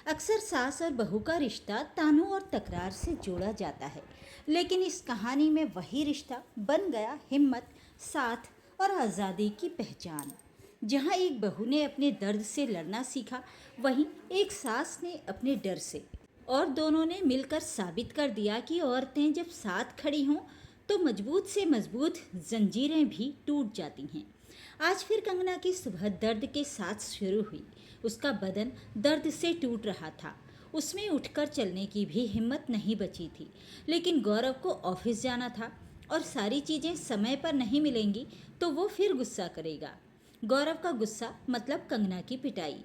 अक्सर सास और बहू का रिश्ता तानों और तकरार से जोड़ा जाता है, लेकिन इस कहानी में वही रिश्ता बन गया हिम्मत, साथ और आज़ादी की पहचान। जहाँ एक बहू ने अपने दर्द से लड़ना सीखा, वहीं एक सास ने अपने डर से। और दोनों ने मिलकर साबित कर दिया कि औरतें जब साथ खड़ी हों तो मजबूत से मजबूत जंजीरें भी टूट जाती हैं। आज फिर कंगना की सुबह दर्द के साथ शुरू हुई। उसका बदन दर्द से टूट रहा था। उसमें उठकर चलने की भी हिम्मत नहीं बची थी। लेकिन गौरव को ऑफिस जाना था और सारी चीज़ें समय पर नहीं मिलेंगी तो वो फिर गुस्सा करेगा। गौरव का गुस्सा मतलब कंगना की पिटाई।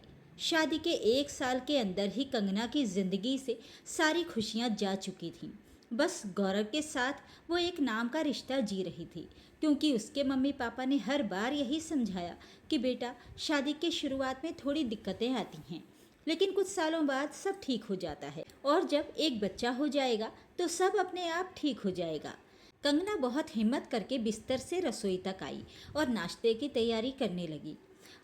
शादी के 1 साल के अंदर ही कंगना की जिंदगी से सारी खुशियां जा चुकी थीं। बस गौरव के साथ वो एक नाम का रिश्ता जी रही थी, क्योंकि उसके मम्मी पापा ने हर बार यही समझाया कि बेटा, शादी के शुरुआत में थोड़ी दिक्कतें आती हैं, लेकिन कुछ सालों बाद सब ठीक हो जाता है और जब एक बच्चा हो जाएगा तो सब अपने आप ठीक हो जाएगा। कंगना बहुत हिम्मत करके बिस्तर से रसोई तक आई और नाश्ते की तैयारी करने लगी।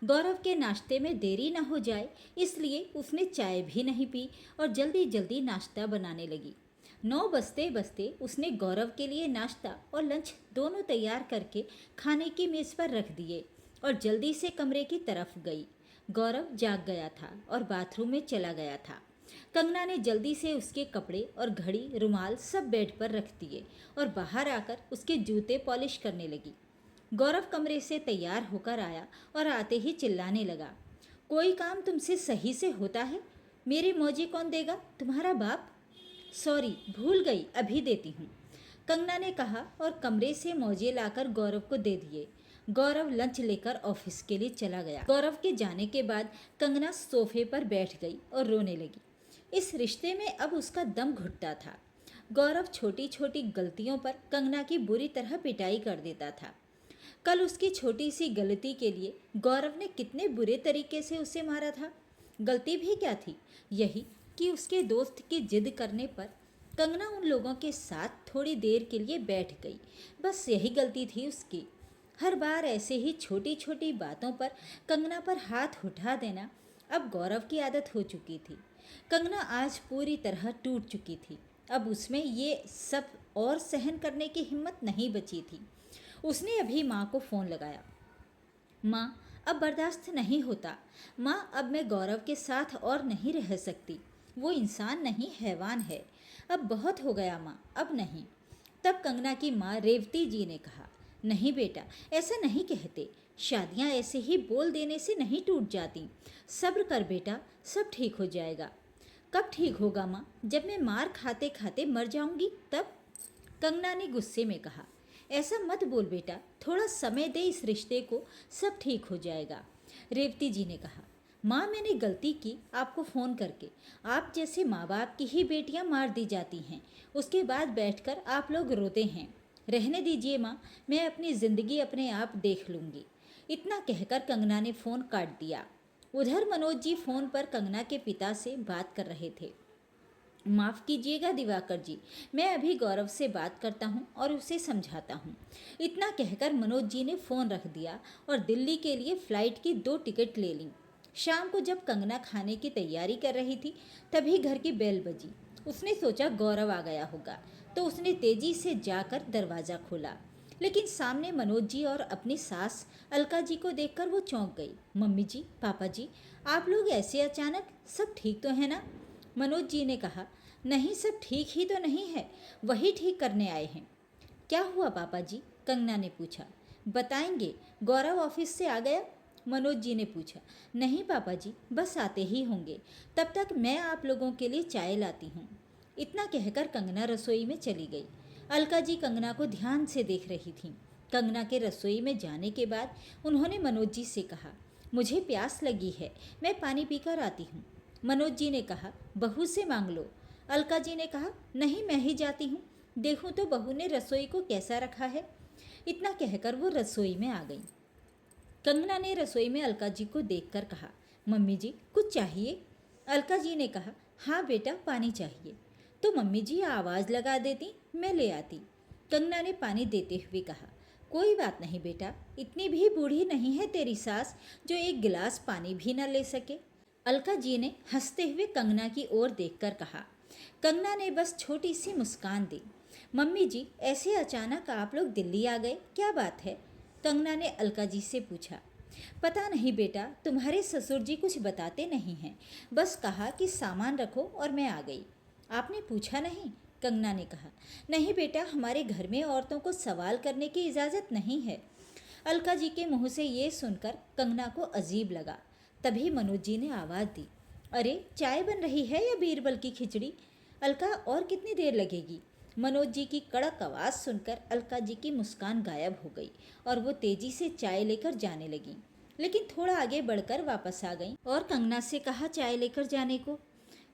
गौरव के नाश्ते में देरी न हो जाए, इसलिए उसने चाय भी नहीं पी और जल्दी जल्दी नाश्ता बनाने लगी। 9 बजते बजते उसने गौरव के लिए नाश्ता और लंच दोनों तैयार करके खाने की मेज़ पर रख दिए और जल्दी से कमरे की तरफ गई। गौरव जाग गया था और बाथरूम में चला गया था। कंगना ने जल्दी से उसके कपड़े और घड़ी, रुमाल सब बेड पर रख दिए और बाहर आकर उसके जूते पॉलिश करने लगी। गौरव कमरे से तैयार होकर आया और आते ही चिल्लाने लगा, कोई काम तुमसे सही से होता है? मेरे मौजे कौन देगा? तुम्हारा बाप? सॉरी, भूल गई, अभी देती हूँ, कंगना ने कहा और कमरे से मौजे लाकर गौरव को दे दिए। गौरव लंच लेकर ऑफिस के लिए चला गया। गौरव के जाने के बाद कंगना सोफे पर बैठ गई और रोने लगी। इस रिश्ते में अब उसका दम घुटता था। गौरव छोटी छोटी गलतियों पर कंगना की बुरी तरह पिटाई कर देता था। कल उसकी छोटी सी गलती के लिए गौरव ने कितने बुरे तरीके से उसे मारा था। गलती भी क्या थी? यही कि उसके दोस्त की जिद करने पर कंगना उन लोगों के साथ थोड़ी देर के लिए बैठ गई। बस यही गलती थी उसकी। हर बार ऐसे ही छोटी छोटी बातों पर कंगना पर हाथ उठा देना अब गौरव की आदत हो चुकी थी। कंगना आज पूरी तरह टूट चुकी थी। अब उसमें ये सब और सहन करने की हिम्मत नहीं बची थी। उसने अभी माँ को फ़ोन लगाया। माँ, अब बर्दाश्त नहीं होता। माँ, अब मैं गौरव के साथ और नहीं रह सकती। वो इंसान नहीं, हैवान है। अब बहुत हो गया माँ, अब नहीं। तब कंगना की माँ रेवती जी ने कहा, नहीं बेटा, ऐसा नहीं कहते। शादियाँ ऐसे ही बोल देने से नहीं टूट जाती। सब्र कर बेटा, सब ठीक हो जाएगा। कब ठीक होगा माँ? जब मैं मार खाते खाते मर जाऊंगी तब? कंगना ने गुस्से में कहा, ऐसा मत बोल बेटा, थोड़ा समय दे इस रिश्ते को, सब ठीक हो जाएगा। रेवती जी ने कहा, माँ, मैंने गलती की आपको फ़ोन करके। आप जैसे माँ बाप की ही बेटियाँ मार दी जाती हैं, उसके बाद बैठकर आप लोग रोते हैं। रहने दीजिए माँ, मैं अपनी ज़िंदगी अपने आप देख लूँगी। इतना कहकर कंगना ने फ़ोन काट दिया। उधर मनोज जी फ़ोन पर कंगना के पिता से बात कर रहे थे। माफ़ कीजिएगा दिवाकर जी, मैं अभी गौरव से बात करता हूँ और उसे समझाता हूँ। इतना कहकर मनोज जी ने फ़ोन रख दिया और दिल्ली के लिए फ़्लाइट की 2 टिकट ले लीं। शाम को जब कंगना खाने की तैयारी कर रही थी, तभी घर की बेल बजी। उसने सोचा गौरव आ गया होगा, तो उसने तेज़ी से जाकर दरवाज़ा खोला। लेकिन सामने मनोज जी और अपनी सास अलका जी को देखकर वो चौंक गई। मम्मी जी, पापा जी, आप लोग ऐसे अचानक? सब ठीक तो है ना? मनोज जी ने कहा, नहीं, सब ठीक ही तो नहीं है, वही ठीक करने आए हैं। क्या हुआ पापा जी? कंगना ने पूछा। बताएंगे। गौरव ऑफिस से आ गया? मनोज जी ने पूछा। नहीं पापा जी, बस आते ही होंगे, तब तक मैं आप लोगों के लिए चाय लाती हूँ। इतना कहकर कंगना रसोई में चली गई। अलका जी कंगना को ध्यान से देख रही थीं। कंगना के रसोई में जाने के बाद उन्होंने मनोज जी से कहा, मुझे प्यास लगी है, मैं पानी पीकर आती हूँ। मनोज जी ने कहा, बहू से मांग लो। अलका जी ने कहा, नहीं, मैं ही जाती हूँ, देखूँ तो बहू ने रसोई को कैसा रखा है। इतना कहकर वो रसोई में आ गई। कंगना ने रसोई में अलका जी को देखकर कहा, मम्मी जी, कुछ चाहिए? अलका जी ने कहा, हाँ बेटा, पानी चाहिए। तो मम्मी जी आवाज़ लगा देती, मैं ले आती। कंगना ने पानी देते हुए कहा, कोई बात नहीं बेटा, इतनी भी बूढ़ी नहीं है तेरी सास जो एक गिलास पानी भी न ले सके। अलका जी ने हंसते हुए कंगना की ओर देखकर कहा। कंगना ने बस छोटी सी मुस्कान दी। मम्मी जी, ऐसे अचानक आप लोग दिल्ली आ गए, क्या बात है? कंगना ने अलका जी से पूछा। पता नहीं बेटा, तुम्हारे ससुर जी कुछ बताते नहीं हैं, बस कहा कि सामान रखो और मैं आ गई। आपने पूछा नहीं? कंगना ने कहा। नहीं बेटा, हमारे घर में औरतों को सवाल करने की इजाज़त नहीं है। अलका जी के मुंह से ये सुनकर कंगना को अजीब लगा। तभी मनोज जी ने आवाज़ दी। अरे, चाय बन रही है या बीरबल की खिचड़ी? अलका, और कितनी देर लगेगी? मनोज जी की कड़क आवाज़ सुनकर अलका जी की मुस्कान गायब हो गई और वो तेजी से चाय लेकर जाने लगी, लेकिन थोड़ा आगे बढ़कर वापस आ गई और कंगना से कहा चाय लेकर जाने को।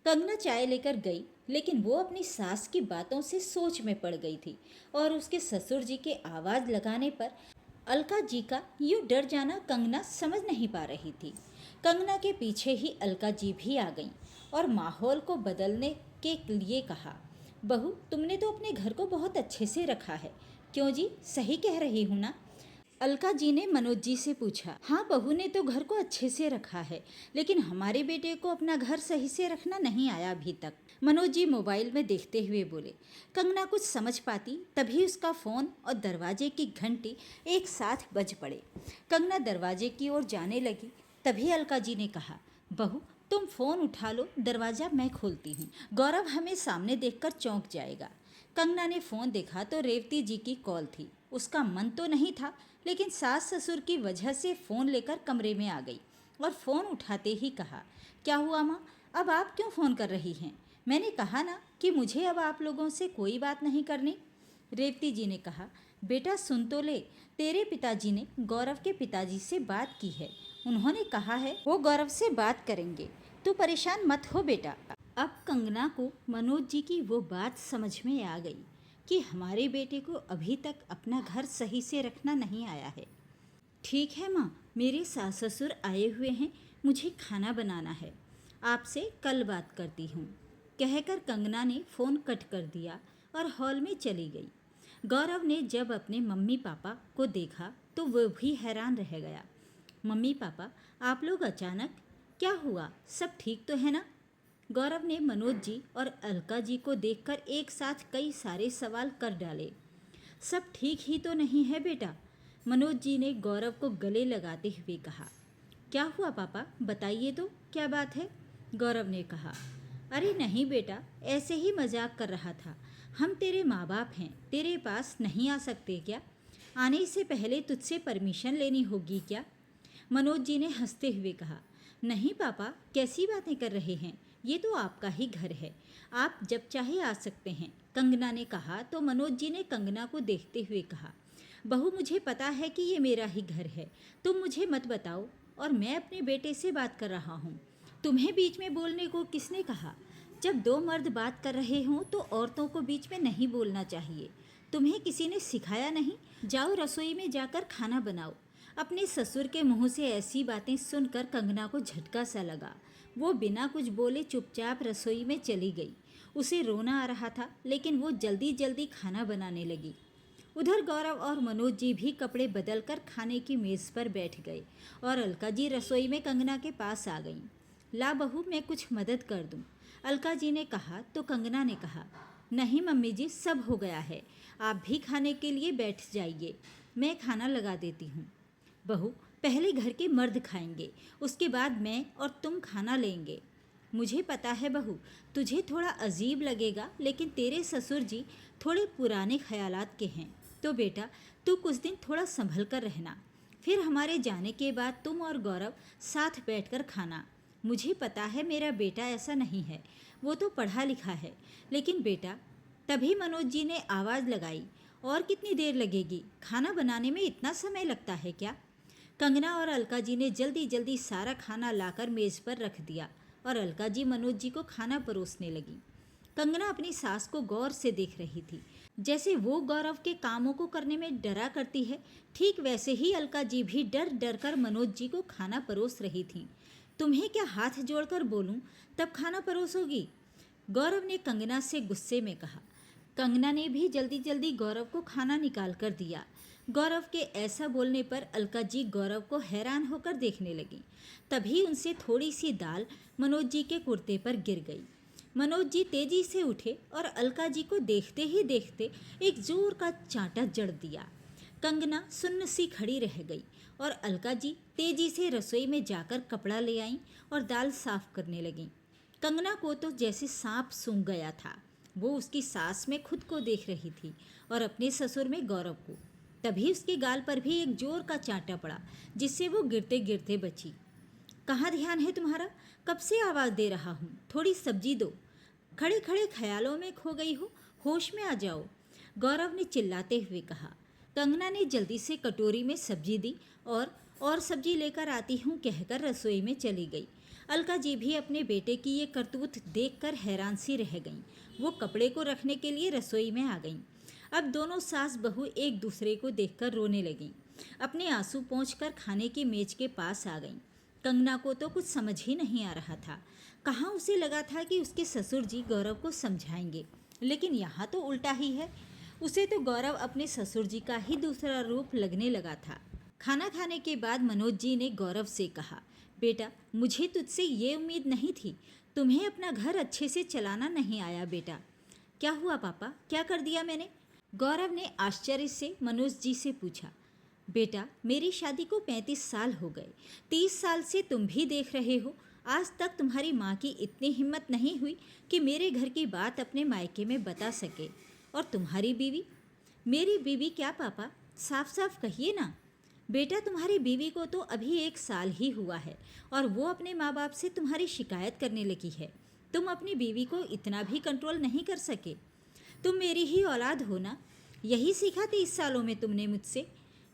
कंगना चाय लेकर गई, लेकिन वो अपनी सास की बातों से सोच में पड़ गई थी और उसके ससुर जी के आवाज़ लगाने पर अलका जी का यूं डर जाना कंगना समझ नहीं पा रही थी। कंगना के पीछे ही अलका जी भी आ गईं और माहौल को बदलने के लिए कहा। बहू, तुमने तो अपने घर को बहुत अच्छे से रखा है, क्यों जी, सही कह रही हूँ ना? अलका जी ने मनोज जी से पूछा। हाँ, बहू ने तो घर को अच्छे से रखा है, लेकिन हमारे बेटे को अपना घर सही से रखना नहीं आया अभी तक, मनोज जी मोबाइल में देखते हुए बोले। कंगना कुछ समझ पाती तभी उसका फ़ोन और दरवाजे की घंटी एक साथ बज पड़े। कंगना दरवाजे की ओर जाने लगी, तभी अलका जी ने कहा। बहू, तुम फ़ोन उठा लो, दरवाज़ा मैं खोलती हूँ। गौरव हमें सामने देखकर चौंक जाएगा। कंगना ने फ़ोन देखा तो रेवती जी की कॉल थी। उसका मन तो नहीं था, लेकिन सास ससुर की वजह से फ़ोन लेकर कमरे में आ गई और फ़ोन उठाते ही कहा। क्या हुआ माँ, अब आप क्यों फ़ोन कर रही हैं? मैंने कहा ना कि मुझे अब आप लोगों से कोई बात नहीं करनी। रेवती जी ने कहा। बेटा सुन तो ले, तेरे पिताजी ने गौरव के पिताजी से बात की है। उन्होंने कहा है वो गौरव से बात करेंगे। तू परेशान मत हो बेटा। अब कंगना को मनोज जी की वो बात समझ में आ गई कि हमारे बेटे को अभी तक अपना घर सही से रखना नहीं आया है। ठीक है माँ, मेरे सास ससुर आए हुए हैं, मुझे खाना बनाना है, आपसे कल बात करती हूँ, कहकर कंगना ने फ़ोन कट कर दिया और हॉल में चली गई। गौरव ने जब अपने मम्मी पापा को देखा तो वो भी हैरान रह गया। मम्मी पापा, आप लोग अचानक, क्या हुआ, सब ठीक तो है ना? गौरव ने मनोज जी और अलका जी को देखकर एक साथ कई सारे सवाल कर डाले। सब ठीक ही तो नहीं है बेटा, मनोज जी ने गौरव को गले लगाते हुए कहा। क्या हुआ पापा, बताइए तो, क्या बात है? गौरव ने कहा। अरे नहीं बेटा, ऐसे ही मजाक कर रहा था। हम तेरे माँ बाप हैं, तेरे पास नहीं आ सकते क्या? आने से पहले तुझसे परमिशन लेनी होगी क्या? मनोज जी ने हंसते हुए कहा। नहीं पापा, कैसी बातें कर रहे हैं, ये तो आपका ही घर है, आप जब चाहे आ सकते हैं, कंगना ने कहा तो मनोज जी ने कंगना को देखते हुए कहा। बहू, मुझे पता है कि ये मेरा ही घर है, तुम मुझे मत बताओ, और मैं अपने बेटे से बात कर रहा हूँ। तुम्हें बीच में बोलने को किसने कहा? जब दो मर्द बात कर रहे हों तो औरतों को बीच में नहीं बोलना चाहिए। तुम्हें किसी ने सिखाया नहीं? जाओ रसोई में जाकर खाना बनाओ। अपने ससुर के मुंह से ऐसी बातें सुनकर कंगना को झटका सा लगा। वो बिना कुछ बोले चुपचाप रसोई में चली गई। उसे रोना आ रहा था, लेकिन वो जल्दी जल्दी खाना बनाने लगी। उधर गौरव और मनोज जी भी कपड़े बदलकर खाने की मेज़ पर बैठ गए और अलका जी रसोई में कंगना के पास आ गईं। ला बहू, मैं कुछ मदद कर दूं, अलका जी ने कहा तो कंगना ने कहा। नहीं मम्मी जी, सब हो गया है, आप भी खाने के लिए बैठ जाइए, मैं खाना लगा देती हूँ। बहू, पहले घर के मर्द खाएंगे, उसके बाद मैं और तुम खाना लेंगे। मुझे पता है बहू, तुझे थोड़ा अजीब लगेगा, लेकिन तेरे ससुर जी थोड़े पुराने ख्यालात के हैं, तो बेटा तू कुछ दिन थोड़ा संभल कर रहना, फिर हमारे जाने के बाद तुम और गौरव साथ बैठकर खाना। मुझे पता है मेरा बेटा ऐसा नहीं है, वो तो पढ़ा लिखा है, लेकिन बेटा। तभी मनोज जी ने आवाज़ लगाई। और कितनी देर लगेगी, खाना बनाने में इतना समय लगता है क्या? कंगना और अलका जी ने जल्दी जल्दी सारा खाना लाकर मेज़ पर रख दिया और अलका जी मनोज जी को खाना परोसने लगी। कंगना अपनी सास को गौर से देख रही थी। जैसे वो गौरव के कामों को करने में डरा करती है, ठीक वैसे ही अलका जी भी डर डर कर मनोज जी को खाना परोस रही थी। तुम्हें क्या हाथ जोड़कर बोलूं, तब खाना परोसोगी? गौरव ने कंगना से गुस्से में कहा। कंगना ने भी जल्दी जल्दी गौरव को खाना निकाल कर दिया। गौरव के ऐसा बोलने पर अलका जी गौरव को हैरान होकर देखने लगी। तभी उनसे थोड़ी सी दाल मनोज जी के कुर्ते पर गिर गई। मनोज जी तेजी से उठे और अलका जी को देखते ही देखते एक जोर का चांटा जड़ दिया। कंगना सुन्न सी खड़ी रह गई और अलका जी तेजी से रसोई में जाकर कपड़ा ले आईं और दाल साफ करने लगीं। कंगना को तो जैसे सांप सूंघ गया था। वो उसकी सास में खुद को देख रही थी और अपने ससुर में गौरव को। तभी उसके गाल पर भी एक जोर का चांटा पड़ा, जिससे वो गिरते गिरते बची। कहाँ ध्यान है तुम्हारा? कब से आवाज़ दे रहा हूँ, थोड़ी सब्जी दो। खड़े खड़े ख्यालों में खो गई हो, होश में आ जाओ, गौरव ने चिल्लाते हुए कहा। कंगना ने जल्दी से कटोरी में सब्जी दी और सब्जी लेकर आती हूँ कहकर रसोई में चली गई। अलका जी भी अपने बेटे की ये करतूत देखकर हैरान सी रह गईं। वो कपड़े को रखने के लिए रसोई में आ गईं। अब दोनों सास बहू एक दूसरे को देखकर रोने लगीं। अपने आंसू पोंछकर खाने की मेज के पास आ गईं। कंगना को तो कुछ समझ ही नहीं आ रहा था। कहाँ उसे लगा था कि उसके ससुर जी गौरव को समझाएंगे, लेकिन यहाँ तो उल्टा ही है। उसे तो गौरव अपने ससुर जी का ही दूसरा रूप लगने लगा था। खाना खाने के बाद मनोज जी ने गौरव से कहा, बेटा मुझे तुझसे ये उम्मीद नहीं थी। तुम्हें अपना घर अच्छे से चलाना नहीं आया बेटा। क्या हुआ पापा, क्या कर दिया मैंने? गौरव ने आश्चर्य से मनोज जी से पूछा। बेटा मेरी शादी को 35 साल हो गए, 30 साल से तुम भी देख रहे हो। आज तक तुम्हारी माँ की इतनी हिम्मत नहीं हुई कि मेरे घर की बात अपने मायके में बता सके। और तुम्हारी बीवी? मेरी बीवी क्या पापा, साफ साफ कहिए ना। बेटा तुम्हारी बीवी को तो अभी 1 साल ही हुआ है और वो अपने माँ बाप से तुम्हारी शिकायत करने लगी है। तुम अपनी बीवी को इतना भी कंट्रोल नहीं कर सके। तुम मेरी ही औलाद हो ना, यही सीखा 30 सालों में तुमने मुझसे।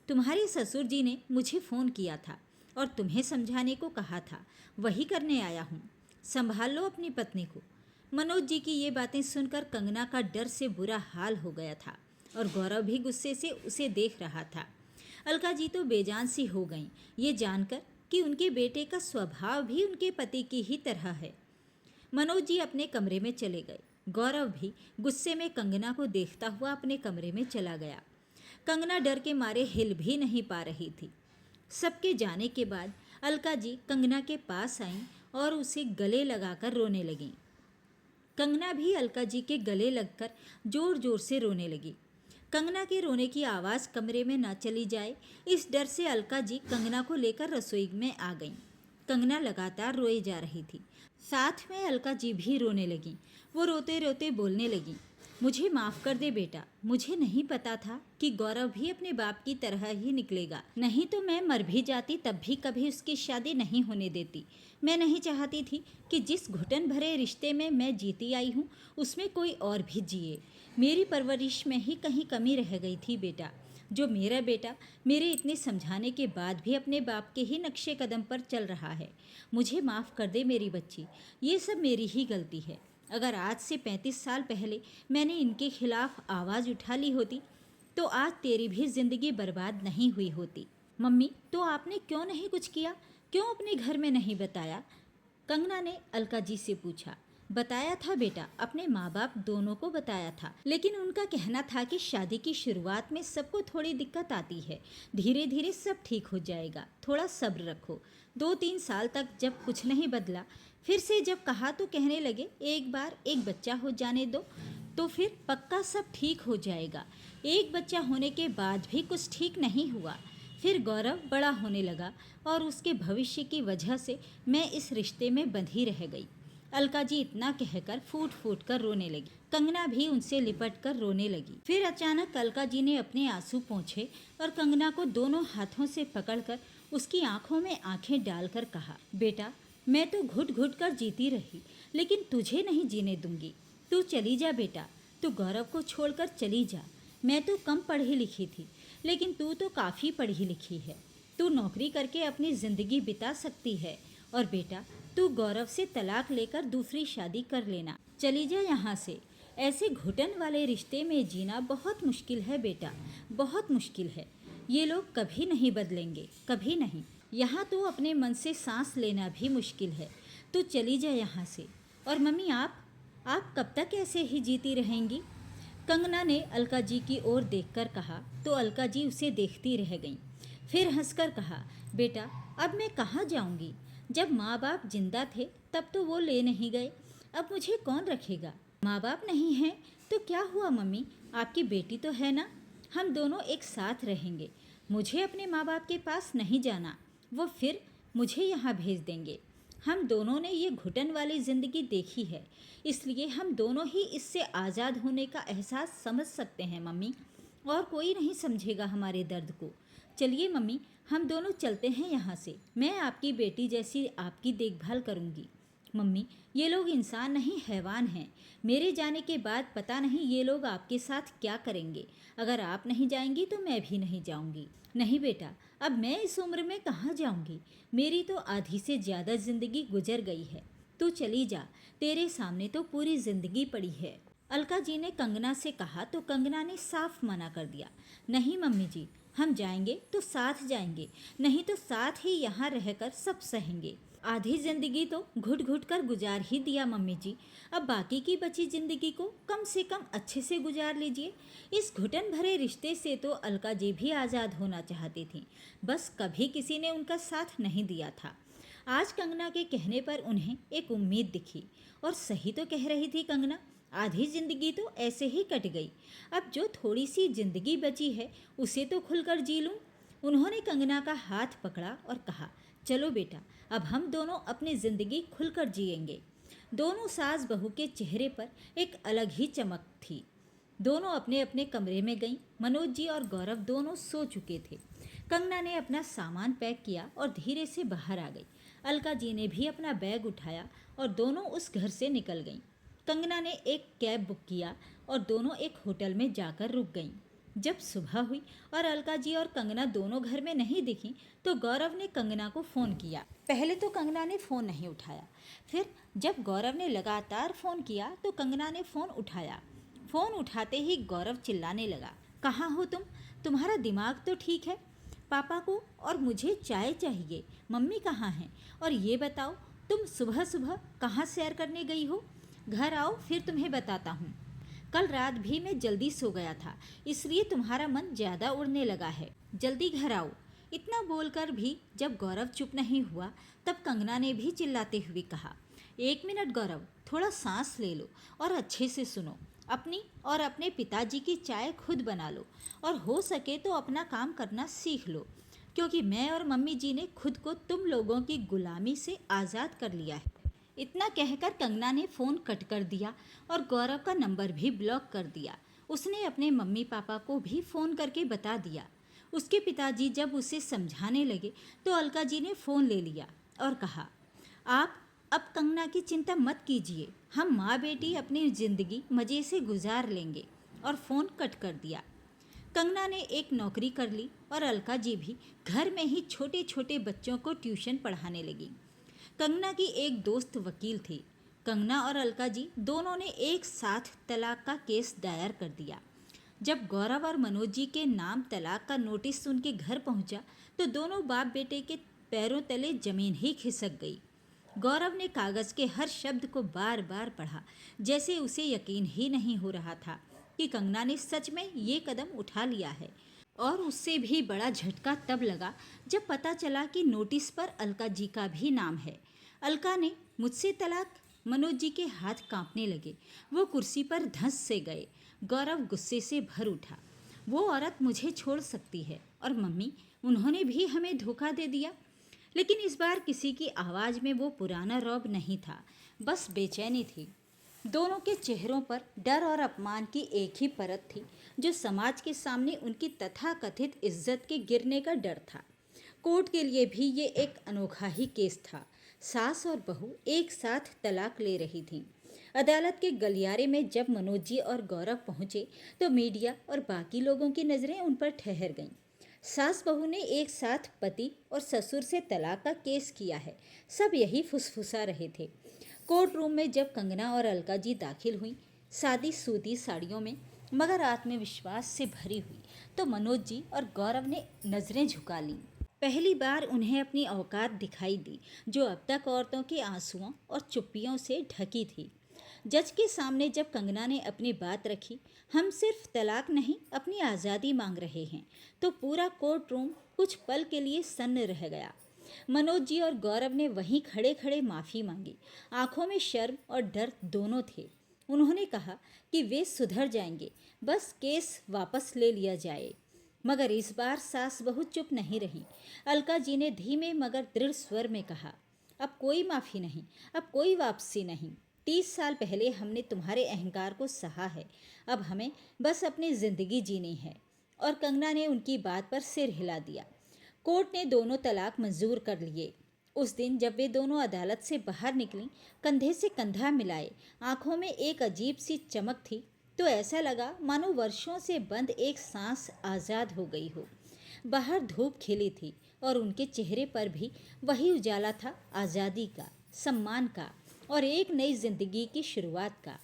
तुम्हारे ससुर जी ने मुझे फ़ोन किया था और तुम्हें समझाने को कहा था, वही करने आया हूँ। संभाल लो अपनी पत्नी को। मनोज जी की ये बातें सुनकर कंगना का डर से बुरा हाल हो गया था और गौरव भी गुस्से से उसे देख रहा था। अलका जी तो बेजान सी हो गईं, ये जानकर कि उनके बेटे का स्वभाव भी उनके पति की ही तरह है। मनोज जी अपने कमरे में चले गए। गौरव भी गुस्से में कंगना को देखता हुआ अपने कमरे में चला गया। कंगना डर के मारे हिल भी नहीं पा रही थी। सबके जाने के बाद अलका जी कंगना के पास आईं और उसे गले लगाकर रोने लगीं। कंगना भी अलका जी के गले लगकर जोर जोर से रोने लगी। कंगना के रोने की आवाज़ कमरे में न चली जाए, इस डर से अलका जी कंगना को लेकर रसोई में आ गईं। कंगना लगातार रोए जा रही थी, साथ में अलका जी भी रोने लगीं। वो रोते रोते बोलने लगीं, मुझे माफ़ कर दे बेटा, मुझे नहीं पता था कि गौरव भी अपने बाप की तरह ही निकलेगा। नहीं तो मैं मर भी जाती तब भी कभी उसकी शादी नहीं होने देती। मैं नहीं चाहती थी कि जिस घुटन भरे रिश्ते में मैं जीती आई हूँ उसमें कोई और भी जिए। मेरी परवरिश में ही कहीं कमी रह गई थी बेटा। जो मेरा बेटा मेरे इतने समझाने के बाद भी अपने बाप के ही नक्शे कदम पर चल रहा है। मुझे माफ़ कर दे मेरी बच्ची, ये सब मेरी ही गलती है। अगर आज से 35 साल पहले मैंने इनके खिलाफ आवाज़ उठा ली होती तो आज तेरी भी ज़िंदगी बर्बाद नहीं हुई होती। मम्मी तो आपने क्यों नहीं कुछ किया, क्यों अपने घर में नहीं बताया? कंगना ने अलका जी से पूछा। बताया था बेटा, अपने माँ बाप दोनों को बताया था, लेकिन उनका कहना था कि शादी की शुरुआत में सबको थोड़ी दिक्कत आती है, धीरे धीरे सब ठीक हो जाएगा, थोड़ा सब्र रखो। 2-3 साल तक जब कुछ नहीं बदला, फिर से जब कहा तो कहने लगे एक बार एक बच्चा हो जाने दो तो फिर पक्का सब ठीक हो जाएगा। एक बच्चा होने के बाद भी कुछ ठीक नहीं हुआ। फिर गौरव बड़ा होने लगा और उसके भविष्य की वजह से मैं इस रिश्ते में बंधी रह गई। अलका जी इतना कहकर फूट फूट कर रोने लगी। कंगना भी उनसे लिपट कर रोने लगी। फिर अचानक अलका जी ने अपने आंसू पोंछे और कंगना को दोनों हाथों से पकड़कर उसकी आंखों में आंखें डालकर कहा, बेटा मैं तो घुट घुट कर जीती रही, लेकिन तुझे नहीं जीने दूंगी। तू चली जा बेटा, तू गौरव को छोड़कर चली जा। मैं तो कम पढ़ी लिखी थी, लेकिन तू तो काफ़ी पढ़ी लिखी है। तू नौकरी करके अपनी ज़िंदगी बिता सकती है। और बेटा तू गौरव से तलाक लेकर दूसरी शादी कर लेना। चली जा यहाँ से। ऐसे घुटन वाले रिश्ते में जीना बहुत मुश्किल है बेटा, बहुत मुश्किल है। ये लोग कभी नहीं बदलेंगे, कभी नहीं। यहाँ तो अपने मन से सांस लेना भी मुश्किल है। तू चली जा यहाँ से। और मम्मी आप कब तक ऐसे ही जीती रहेंगी? कंगना ने अलका जी की ओर देखकर कहा तो अलका जी उसे देखती रह गईं। फिर हंसकर कहा, बेटा अब मैं कहाँ जाऊंगी? जब माँ बाप जिंदा थे तब तो वो ले नहीं गए, अब मुझे कौन रखेगा? माँ बाप नहीं हैं तो क्या हुआ मम्मी, आपकी बेटी तो है ना, हम दोनों एक साथ रहेंगे। मुझे अपने माँ बाप के पास नहीं जाना, वो फिर मुझे यहाँ भेज देंगे। हम दोनों ने ये घुटन वाली ज़िंदगी देखी है, इसलिए हम दोनों ही इससे आज़ाद होने का एहसास समझ सकते हैं मम्मी, और कोई नहीं समझेगा हमारे दर्द को। चलिए मम्मी, हम दोनों चलते हैं यहाँ से, मैं आपकी बेटी जैसी आपकी देखभाल करूँगी। मम्मी, ये लोग इंसान नहीं हैवान हैं, मेरे जाने के बाद पता नहीं ये लोग आपके साथ क्या करेंगे। अगर आप नहीं जाएंगी तो मैं भी नहीं जाऊंगी। नहीं बेटा, अब मैं इस उम्र में कहाँ जाऊंगी, मेरी तो आधी से ज़्यादा ज़िंदगी गुजर गई है। तू चली जा, तेरे सामने तो पूरी ज़िंदगी पड़ी है। अलका जी ने कंगना से कहा तो कंगना ने साफ मना कर दिया। नहीं मम्मी जी, हम जाएंगे तो साथ जाएंगे, नहीं तो साथ ही यहाँ रहकर सब सहेंगे। आधी जिंदगी तो घुट घुट कर गुजार ही दिया मम्मी जी, अब बाकी की बची जिंदगी को कम से कम अच्छे से गुजार लीजिए। इस घुटन भरे रिश्ते से तो अलका जी भी आज़ाद होना चाहती थी, बस कभी किसी ने उनका साथ नहीं दिया था। आज कंगना के कहने पर उन्हें एक उम्मीद दिखी, और सही तो कह रही थी कंगना, आधी जिंदगी तो ऐसे ही कट गई, अब जो थोड़ी सी जिंदगी बची है उसे तो खुलकर जी लूं। उन्होंने कंगना का हाथ पकड़ा और कहा, चलो बेटा, अब हम दोनों अपनी ज़िंदगी खुलकर जिएंगे। दोनों सास बहू के चेहरे पर एक अलग ही चमक थी। दोनों अपने अपने कमरे में गईं। मनोज जी और गौरव दोनों सो चुके थे। कंगना ने अपना सामान पैक किया और धीरे से बाहर आ गई। अलका जी ने भी अपना बैग उठाया और दोनों उस घर से निकल गईं। कंगना ने एक कैब बुक किया और दोनों एक होटल में जाकर रुक गईं। जब सुबह हुई और अलका जी और कंगना दोनों घर में नहीं दिखी तो गौरव ने कंगना को फ़ोन किया। पहले तो कंगना ने फ़ोन नहीं उठाया, फिर जब गौरव ने लगातार फ़ोन किया तो कंगना ने फ़ोन उठाया। फ़ोन उठाते ही गौरव चिल्लाने लगा, कहाँ हो तुम? तुम्हारा दिमाग तो ठीक है? पापा को और मुझे चाय चाहिए, मम्मी कहाँ हैं? और ये बताओ, तुम सुबह सुबह कहाँ सैर करने गई हो? घर आओ, फिर तुम्हें बताता हूँ। कल रात भी मैं जल्दी सो गया था, इसलिए तुम्हारा मन ज़्यादा उड़ने लगा है, जल्दी घर आओ। इतना बोलकर भी जब गौरव चुप नहीं हुआ तब कंगना ने भी चिल्लाते हुए कहा, एक मिनट गौरव, थोड़ा सांस ले लो और अच्छे से सुनो। अपनी और अपने पिताजी की चाय खुद बना लो, और हो सके तो अपना काम करना सीख लो, क्योंकि मैं और मम्मी जी ने खुद को तुम लोगों की गुलामी से आज़ाद कर लिया है। इतना कहकर कंगना ने फ़ोन कट कर दिया और गौरव का नंबर भी ब्लॉक कर दिया। उसने अपने मम्मी पापा को भी फ़ोन करके बता दिया। उसके पिताजी जब उसे समझाने लगे तो अलका जी ने फ़ोन ले लिया और कहा, आप अब कंगना की चिंता मत कीजिए, हम माँ बेटी अपनी ज़िंदगी मज़े से गुजार लेंगे, और फ़ोन कट कर दिया। कंगना ने एक नौकरी कर ली और अलका जी भी घर में ही छोटे छोटे बच्चों को ट्यूशन पढ़ाने लगी। कंगना की एक दोस्त वकील थी। कंगना और अलका जी दोनों ने एक साथ तलाक का केस दायर कर दिया। जब गौरव और मनोज जी के नाम तलाक का नोटिस उनके घर पहुंचा तो दोनों बाप बेटे के पैरों तले जमीन ही खिसक गई। गौरव ने कागज़ के हर शब्द को बार बार पढ़ा, जैसे उसे यकीन ही नहीं हो रहा था कि कंगना ने सच में ये कदम उठा लिया है। और उससे भी बड़ा झटका तब लगा जब पता चला कि नोटिस पर अलका जी का भी नाम है। अलका ने मुझसे तलाक। मनोज जी के हाथ कांपने लगे, वो कुर्सी पर धंस से गए। गौरव गुस्से से भर उठा, वो औरत मुझे छोड़ सकती है, और मम्मी, उन्होंने भी हमें धोखा दे दिया। लेकिन इस बार किसी की आवाज़ में वो पुराना रौब नहीं था, बस बेचैनी थी। दोनों के चेहरों पर डर और अपमान की एक ही परत थी, जो समाज के सामने उनकी तथाकथित इज्जत के गिरने का डर था। कोर्ट के लिए भी ये एक अनोखा ही केस था। सास और बहू एक साथ तलाक ले रही थी। अदालत के गलियारे में जब मनोज जी और गौरव पहुंचे तो मीडिया और बाकी लोगों की नज़रें उन पर ठहर गईं। सास बहू ने एक साथ पति और ससुर से तलाक का केस किया है, सब यही फुसफुसा रहे थे। कोर्ट रूम में जब कंगना और अलका जी दाखिल हुई, सादी सूदी साड़ियों में मगर आत्मविश्वास से भरी हुई, तो मनोज जी और गौरव ने नज़रें झुका लीं। पहली बार उन्हें अपनी औकात दिखाई दी, जो अब तक औरतों के आंसुओं और चुप्पियों से ढकी थी। जज के सामने जब कंगना ने अपनी बात रखी, हम सिर्फ तलाक नहीं अपनी आज़ादी मांग रहे हैं, तो पूरा कोर्ट रूम कुछ पल के लिए सन्न रह गया। मनोज जी और गौरव ने वहीं खड़े खड़े माफ़ी मांगी। आंखों में शर्म और डर दोनों थे। उन्होंने कहा कि वे सुधर जाएंगे, बस केस वापस ले लिया जाए। मगर इस बार सास बहू चुप नहीं रही। अलका जी ने धीमे मगर दृढ़ स्वर में कहा, अब कोई माफ़ी नहीं, अब कोई वापसी नहीं। 30 साल पहले हमने तुम्हारे अहंकार को सहा है, अब हमें बस अपनी ज़िंदगी जीनी है। और कंगना ने उनकी बात पर सिर हिला दिया। कोर्ट ने दोनों तलाक मंजूर कर लिए। उस दिन जब वे दोनों अदालत से बाहर निकलीं, कंधे से कंधा मिलाए, आंखों में एक अजीब सी चमक थी, तो ऐसा लगा मानो वर्षों से बंद एक सांस आज़ाद हो गई हो। बाहर धूप खिली थी और उनके चेहरे पर भी वही उजाला था, आज़ादी का, सम्मान का और एक नई जिंदगी की शुरुआत का।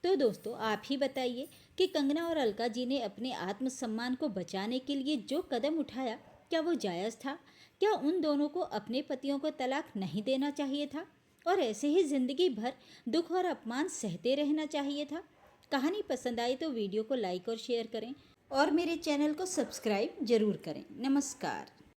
तो दोस्तों, आप ही बताइए कि कंगना और अलका जी ने अपने आत्मसम्मान को बचाने के लिए जो कदम उठाया, क्या वो जायज़ था? क्या उन दोनों को अपने पतियों को तलाक नहीं देना चाहिए था और ऐसे ही ज़िंदगी भर दुख और अपमान सहते रहना चाहिए था? कहानी पसंद आई तो वीडियो को लाइक और शेयर करें और मेरे चैनल को सब्सक्राइब जरूर करें। नमस्कार।